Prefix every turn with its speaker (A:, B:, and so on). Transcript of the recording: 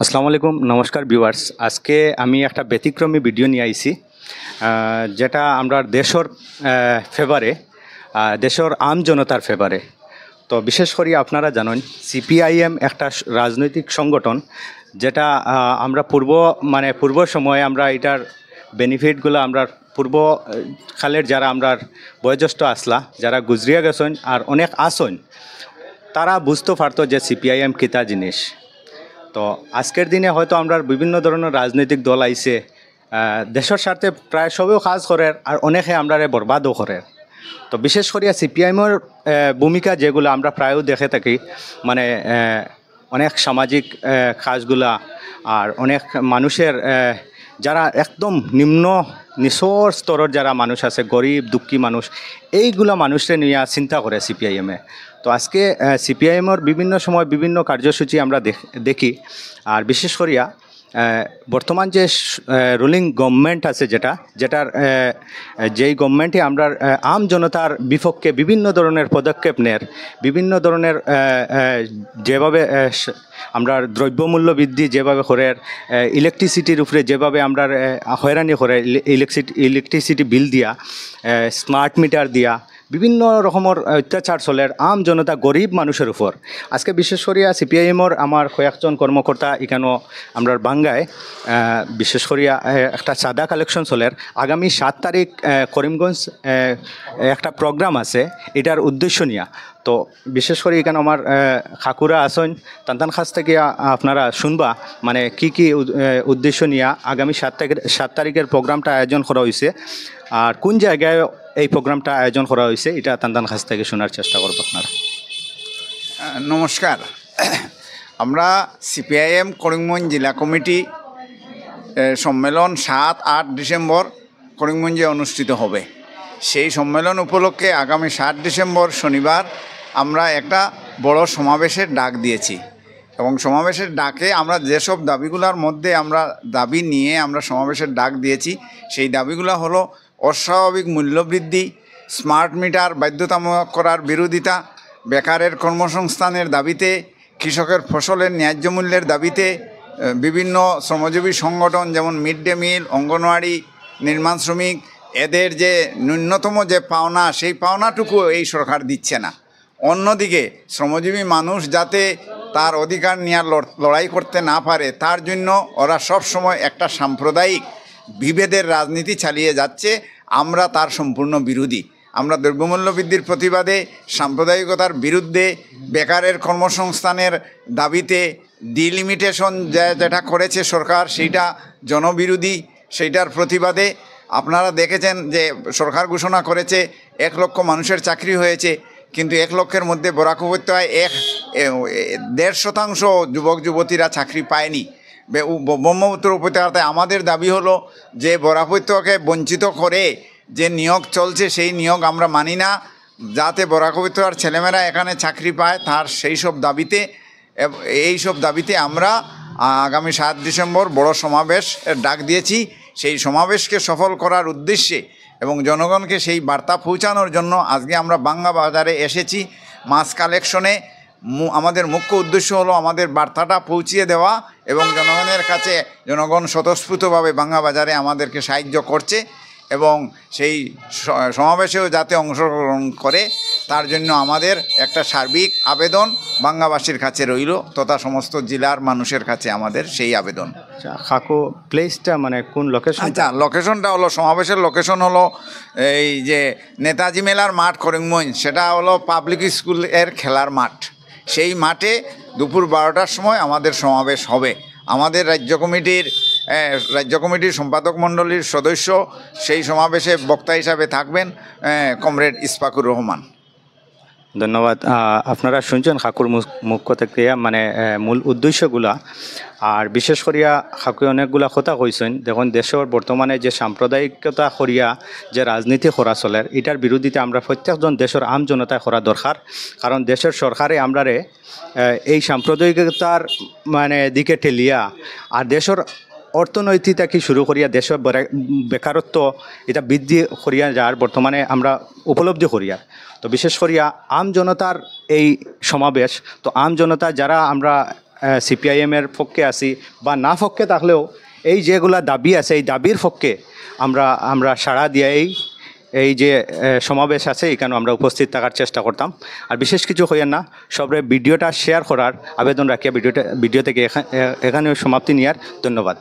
A: আসসালামু আলাইকুম, নমস্কার ভিউয়ার্স। আজকে আমি একটা ব্যতিক্রমী ভিডিও নিয়ে আইছি, যেটা আমরা দেশের ফেভারে, দেশের আম জনতার ফেভারে। তো বিশেষ করে আপনারা জানেন সিপিআইএম একটা রাজনৈতিক সংগঠন, যেটা আমরা পূর্ব সময়ে আমরা এটার বেনিফিটগুলো আমরা পূর্বকালের যারা আমরা বয়োজ্যেষ্ঠ আসলা, যারা গুজরিয়া গেছেন আর অনেক আসন, তারা বুঝতে পারতো যে সিপিআইএম কিতা জিনিস। তো আজকের দিনে হয়তো আমরা বিভিন্ন ধরনের রাজনৈতিক দল আইছে, দেশের স্বার্থে প্রায় সবেও কাজ করে আর অনেকে আমরা বরবাদও করে। তো বিশেষ করিয়া সিপিআইএমের ভূমিকা যেগুলো আমরা প্রায়ও দেখে থাকি, মানে অনেক সামাজিক কাজগুলা আর অনেক মানুষের যারা একদম নিচর স্তরের যারা মানুষ আছে, গরিব দুঃখী মানুষ, এইগুলা মানুষকে নিয়ে চিন্তা করে সিপিআইএমে। তো আজকে সিপিআইএমের বিভিন্ন সময় বিভিন্ন কার্যসূচি আমরা দেখি। আর বিশেষ করিয়া বর্তমান যে রুলিং গভর্নমেন্ট আছে, যেটার যেই গভর্নমেন্টে আমরা আম জনতার বিপক্ষে বিভিন্ন ধরনের পদক্ষেপ নেয়, বিভিন্ন ধরনের যেভাবে আমরা দ্রব্যমূল্য বৃদ্ধি যেভাবে করে, ইলেকট্রিসিটির উপরে যেভাবে আমরা হয়রানি করে, ইলেকট্রিসিটি বিল দিয়া, স্মার্ট মিটার দিয়া, বিভিন্ন রকমের অত্যাচার চলের আম জনতা গরিব মানুষের উপর। আজকে বিশেষ করিয়া সিপিআইএমর আমার কয়েকজন কর্মকর্তা এখানেও আমরা বাঙ্গায় বিশেষ করিয়া একটা চাঁদা কালেকশন চলের। আগামী 7 তারিখ করিমগঞ্জ একটা প্রোগ্রাম আছে, এটার উদ্দেশ্য নিয়া। তো বিশেষ করে এখানে আমার খাকুরা আসন, তান্তান কাছ থেকে আপনারা শুনবা মানে কি উদ্দেশ্য নিয়া আগামী 7 তারিখের প্রোগ্রামটা আয়োজন করা হয়েছে, আর কোন জায়গায় এই প্রোগ্রামটা আয়োজন করা হয়েছে এটা তান্তান কাছ থেকে শোনার চেষ্টা করবো আপনারা।
B: নমস্কার। আমরা সিপিআইএম করিমগঞ্জ জেলা কমিটি সম্মেলন 7-8 ডিসেম্বর করিমগঞ্জে অনুষ্ঠিত হবে। সেই সম্মেলন উপলক্ষে আগামী 7 ডিসেম্বর শনিবার আমরা একটা বড় সমাবেশের ডাক দিয়েছি, এবং সমাবেশের ডাকে আমরা যেসব দাবিগুলোর মধ্যে আমরা দাবি নিয়ে আমরা সমাবেশের ডাক দিয়েছি, সেই দাবিগুলো হলো অস্বাভাবিক মূল্যবৃদ্ধি, স্মার্ট মিটার বাধ্যতামূলক করার বিরোধিতা, বেকারের কর্মসংস্থানের দাবিতে, কৃষকের ফসলের ন্যায্য মূল্যের দাবিতে, বিভিন্ন শ্রমজীবী সংগঠন যেমন মিড ডে মিল, অঙ্গনওয়াড়ি, নির্মাণ শ্রমিক, এদের যে ন্যূনতম যে পাওনা, সেই পাওনাটুকু এই সরকার দিচ্ছে না। অন্যদিকে শ্রমজীবী মানুষ যাতে তার অধিকার নিয়ে লড়াই করতে না পারে, তার জন্য ওরা সব সময় একটা সাম্প্রদায়িক বিভেদের রাজনীতি চালিয়ে যাচ্ছে। আমরা তার সম্পূর্ণ বিরোধী। আমরা দ্রব্যমূল্য বৃদ্ধির প্রতিবাদে, সাম্প্রদায়িকতার বিরুদ্ধে, বেকারের কর্মসংস্থানের দাবিতে, ডিলিমিটেশন যেটা করেছে সরকার সেইটা জনবিরোধী, সেইটার প্রতিবাদে। আপনারা দেখেছেন যে সরকার ঘোষণা করেছে 1 লক্ষ মানুষের চাকরি হয়েছে, কিন্তু 1 লক্ষের মধ্যে বরাক উপত্যকায় 1.5% যুবক যুবতীরা চাকরি পায়নি। ব্রহ্মপুত্র উপত্যকাতে আমাদের দাবি হলো যে বরাক উপত্যকাকে বঞ্চিত করে যে নিয়োগ চলছে, সেই নিয়োগ আমরা মানি না। যাতে বরাক উপত্যকার ছেলেমেয়েরা এখানে চাকরি পায়, তার এই সব দাবিতে আমরা আগামী 7 ডিসেম্বর বড় সমাবেশ ডাক দিয়েছি। সেই সমাবেশকে সফল করার উদ্দেশ্যে এবং জনগণকে সেই বার্তা পৌঁছানোর জন্য আজকে আমরা বাঙ্গা বাজারে এসেছি। মাছ কালেকশনে আমাদের মুখ্য উদ্দেশ্য হলো আমাদের বার্তাটা পৌঁছিয়ে দেওয়া, এবং জনগণের কাছে জনগণ স্বতঃস্ফূর্তভাবে বাঙ্গা বাজারে আমাদেরকে সাহায্য করছে, এবং সেই সমাবেশেও যাতে অংশগ্রহণ করে তার জন্য আমাদের একটা সার্বিক আবেদন বাঙ্গাবাসীর কাছে রইল, তথা সমস্ত জেলার মানুষের কাছে আমাদের সেই আবেদন।
A: খাকু প্লেসটা মানে কোন লোকেশন?
B: আচ্ছা, লোকেশনটা হলো, সমাবেশের লোকেশন হলো এই যে নেতাজি মেলার মাঠ করিমগঞ্জ, সেটা হলো পাবলিক স্কুলের খেলার মাঠ। সেই মাঠে দুপুর 12টার সময় আমাদের সমাবেশ হবে। আমাদের রাজ্য কমিটির সম্পাদক মণ্ডলীর সদস্য সেই সমাবেশে বক্তা হিসাবে থাকবেন কমরেড ইসফাকুর রহমান।
A: ধন্যবাদ। আপনারা শুনছেন খাকুর মুখ থেকে মানে মূল উদ্দেশ্যগুলা, আর বিশেষ করিয়া খাকুই অনেকগুলা কথা কইছেন। দেখুন, দেশের বর্তমানে যে সাম্প্রদায়িকতা করিয়া যে রাজনীতি করা চলের, এটার বিরোধিতা আমরা প্রত্যেকজন দেশের আম জনতায় করা দরকার। কারণ দেশের সরকারে আমরারে এই সাম্প্রদায়িকতার মানে দিকে ঠেলিয়া আর দেশের অর্থনৈতিকতা কি শুরু করিয়া দেশের বেকারত্ব এটা বৃদ্ধি করিয়া যার বর্তমানে আমরা উপলব্ধি করিয়া। তো বিশেষ করিয়া আম জনতার এই সমাবেশ, তো আম জনতা যারা আমরা সিপিআইএমের পক্ষে আছি বা না পক্ষে থাকলেও এই যেগুলা দাবি আছে এই দাবির পক্ষে আমরা সাড়া দিয়ে এই যে সমাবেশ আছে এখানে আমরা উপস্থিত থাকার চেষ্টা করতাম। আর বিশেষ কিছু হইয়েন না, সবরে ভিডিওটা শেয়ার করার আবেদন রাখিয়া ভিডিও থেকে এখানে সমাপ্তি নেওয়ার ধন্যবাদ।